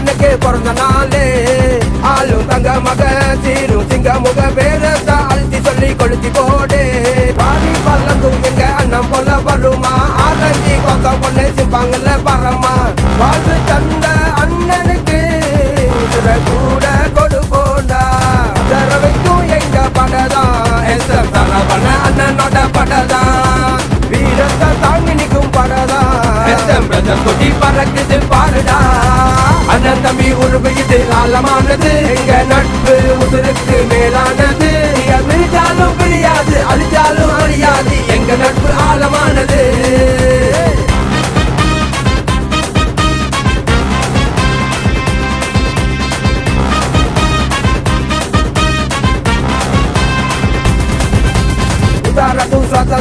அண்ணனுக்கு பிறந்த நாளே ஆளும் தங்க மக சீரும் சிங்க முக பேரத்த அழுத்தி சொல்லி கொளுத்தி போடு பாடி பல்லந்தும் எங்க அண்ணன் போல வருமா ஆரஞ்சி கொக்க பொண்ணு சிப்பாங்கல்ல பரமா வாழ்வு தந்த அண்ணனுக்கு கூட கொடுப்போண்டா தரவைக்கும் எங்க படதான் எஸ்எம் தரவன அண்ணனோட படதான் வீரத்தை தாங்கி நிற்கும் படதான் எஸ்எம் பிரதர் கொடி பறக்குது பாருடா அண்ணன் தம்பி உருவு இது ஆழமானது எங்க நட்பு உசுருக்கு மேலானது விழிச்சாலும் பிரியாது அழிச்சாலும் அழியாது எங்க நட்பு ஆழமானது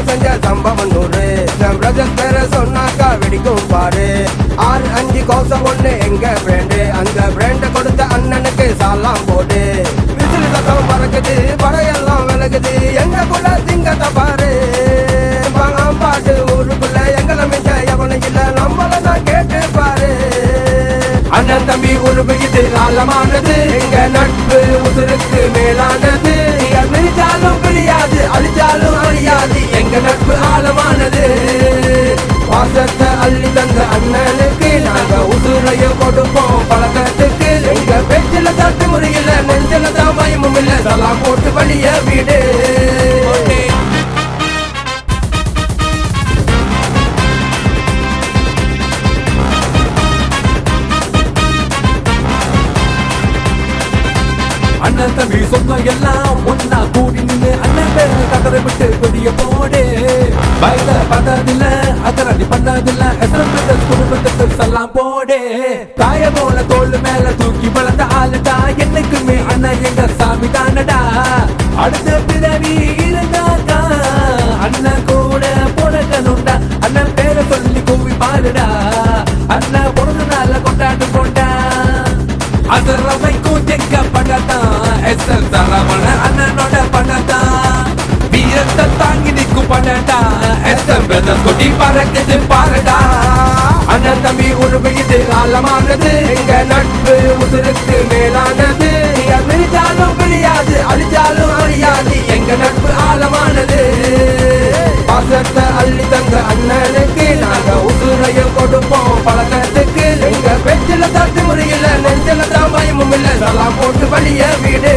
செஞ்ச சம்பவம் நூறு பேர சொன்னாக்கா வெடிக்கும் பாரு 6-5 கோசம் ஒண்ணு எங்க பிராண்டு அந்த பிராண்ட கொடுத்த அண்ணனுக்கு சாலாம் போடு விசில் சத்தம் பறக்குது படையெல்லாம் விலகுது எங்க கூட சிங்கத்தை பாரு பாட்டு ஊருக்குள்ள எங்களை மிஞ்ச எவனும் இல்ல நம்மள தான் கேட்டு பாரு அண்ணன் தம்பி உருவு இது ஆழமானது எங்க நட்பு உசுருக்கு மேலானது விழிச்சாலும் பிரியாது அழிச்சாலும் அழியாது எங்க நட்பு ஆழமானது வாசத்தை அள்ளி தந்த அண்ணனுக்கு நாங்க உசுரைய கொடுப்போம் பழக்கத்துக்கு எங்க பேச்சில தட்டு முறையில நெஞ்சில தான் பயமும் இல்ல சலாம் போட்டு வழிய வீடு அண்ணன் தம்பி சொன்ன எல்லாம் ஒன்னா கூடி நின்று அண்ணன் பேர கதரை விட்டு வெளிய போடு வயல பண்ணதில்ல அதரடி பண்ணதில்ல குடும்பத்துக்கு சல்லாம் போடு தாய போல தோல் மேல தூக்கி வளர்ந்த ஆளுடா என்னைக்குமே அண்ணன் எங்க சாமி தானடா அடுத்த பிறவி இருந்தாக்கா அண்ணன் கூட போடணும்டா அண்ணன் பேரை சொல்லி கூவி பாருடா அண்ணன் பிறந்த நாள கொண்டாடு கொண்டா அதரவைக்கும் எங்க படத்தான் எஸ்எல் சரவண அண்ணனோட படத்தான் வீரத்தை தாங்கி நிற்கும் படடா எஸ்எம் பிரதர் கொடி பறக்குது பாருடா அண்ணன் தம்பி உருவு இது ஆழமானது எங்க நட்பு உசுருக்கு மேலானது விழிச்சாலும் பிரியாது அழிச்சாலும் அழியாது எங்க நட்பு ஆழமானது பாசத்தை அள்ளி தந்த அண்ணனுக்கு நாங்க உசுரைய கொடுப்போம் பழக்கத்துக்கு எங்க பேச்சில தட்டு முறையில நெஞ்சில தான் பயமும் இல்ல சலாம் போட்டு வழிய வீடு